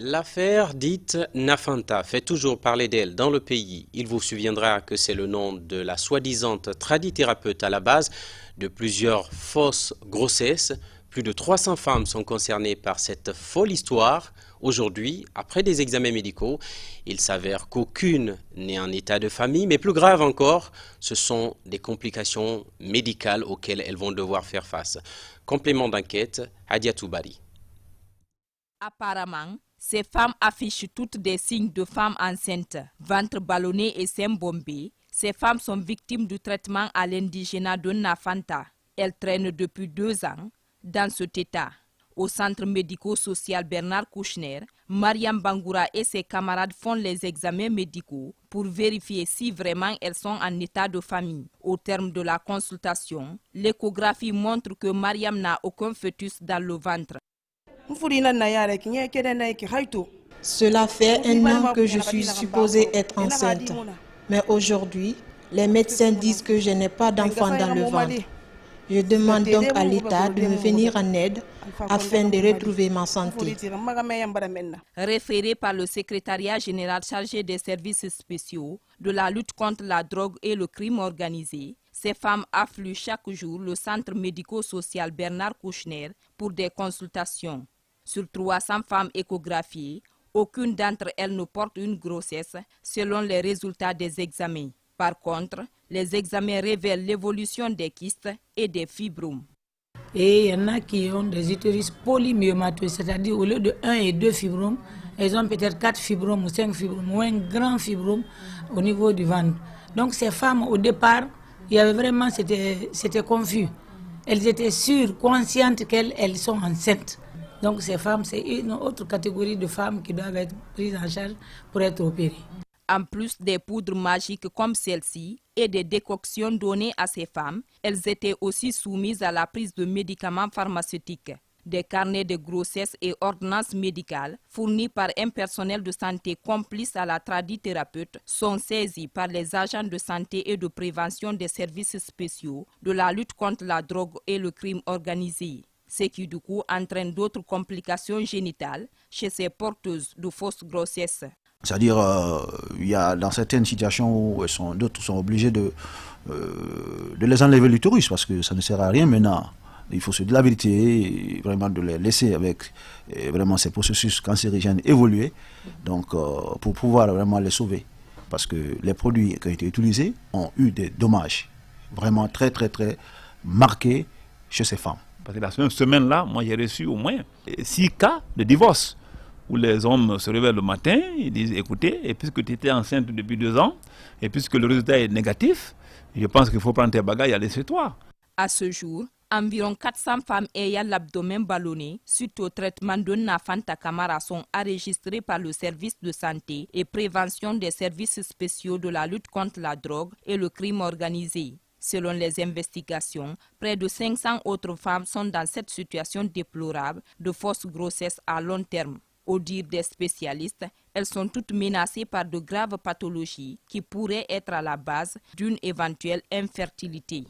L'affaire dite Nafanta fait toujours parler d'elle dans le pays. Il vous souviendra que c'est le nom de la soi-disant tradithérapeute à la base de plusieurs fausses grossesses. Plus de 300 femmes sont concernées par cette folle histoire. Aujourd'hui, après des examens médicaux, il s'avère qu'aucune n'est en état de famille, mais plus grave encore, ce sont des complications médicales auxquelles elles vont devoir faire face. Complément d'enquête, Hadia Toubari. Apparemment, ces femmes affichent toutes des signes de femmes enceintes, ventre ballonné et seins bombés. Ces femmes sont victimes du traitement à l'indigénat de Nafanta. Elles traînent depuis 2 ans dans cet état. Au centre médico-social Bernard Kouchner, Mariam Bangoura et ses camarades font les examens médicaux pour vérifier si vraiment elles sont en état de famille. Au terme de la consultation, l'échographie montre que Mariam n'a aucun fœtus dans le ventre. Cela fait 1 an que je suis supposée être enceinte. Mais aujourd'hui, les médecins disent que je n'ai pas d'enfant dans le ventre. Je demande donc à l'État de me venir en aide afin de retrouver ma santé. Référé par le secrétariat général chargé des services spéciaux, de la lutte contre la drogue et le crime organisé, ces femmes affluent chaque jour le centre médico-social Bernard Kouchner pour des consultations. Sur 300 femmes échographiées, aucune d'entre elles ne porte une grossesse selon les résultats des examens. Par contre, les examens révèlent l'évolution des kystes et des fibromes. Et il y en a qui ont des utérus polymyémateux, c'est-à-dire au lieu de 1 et 2 fibromes, elles ont peut-être 4 fibromes ou 5 fibromes ou un grand fibrome au niveau du ventre. Donc ces femmes, au départ, il y avait vraiment, c'était confus. Elles étaient sûres, conscientes qu'elles sont enceintes. Donc ces femmes, c'est une autre catégorie de femmes qui doivent être prises en charge pour être opérées. En plus des poudres magiques comme celle-ci et des décoctions données à ces femmes, elles étaient aussi soumises à la prise de médicaments pharmaceutiques. Des carnets de grossesse et ordonnances médicales fournis par un personnel de santé complice à la tradithérapeute sont saisis par les agents de santé et de prévention des services spéciaux de la lutte contre la drogue et le crime organisé. Ce qui du coup entraîne d'autres complications génitales chez ces porteuses de fausses grossesses. C'est-à-dire, il y a dans certaines situations où d'autres sont obligés de les enlever l'utérus parce que ça ne sert à rien maintenant. Il faut se dire la vérité et vraiment de les laisser avec vraiment ces processus cancérigènes évoluer, donc pour pouvoir vraiment les sauver. Parce que les produits qui ont été utilisés ont eu des dommages vraiment très très très marqués chez ces femmes. Parce que la même semaine-là, moi j'ai reçu au moins 6 cas de divorce où les hommes se réveillent le matin, ils disent écoutez, et puisque tu étais enceinte depuis 2 ans, et puisque le résultat est négatif, je pense qu'il faut prendre tes bagages et aller chez toi. À ce jour, environ 400 femmes ayant l'abdomen ballonné suite au traitement de Nafanta Camara sont enregistrées par le service de santé et prévention des services spéciaux de la lutte contre la drogue et le crime organisé. Selon les investigations, près de 500 autres femmes sont dans cette situation déplorable de fausse grossesse à long terme. Au dire des spécialistes, elles sont toutes menacées par de graves pathologies qui pourraient être à la base d'une éventuelle infertilité.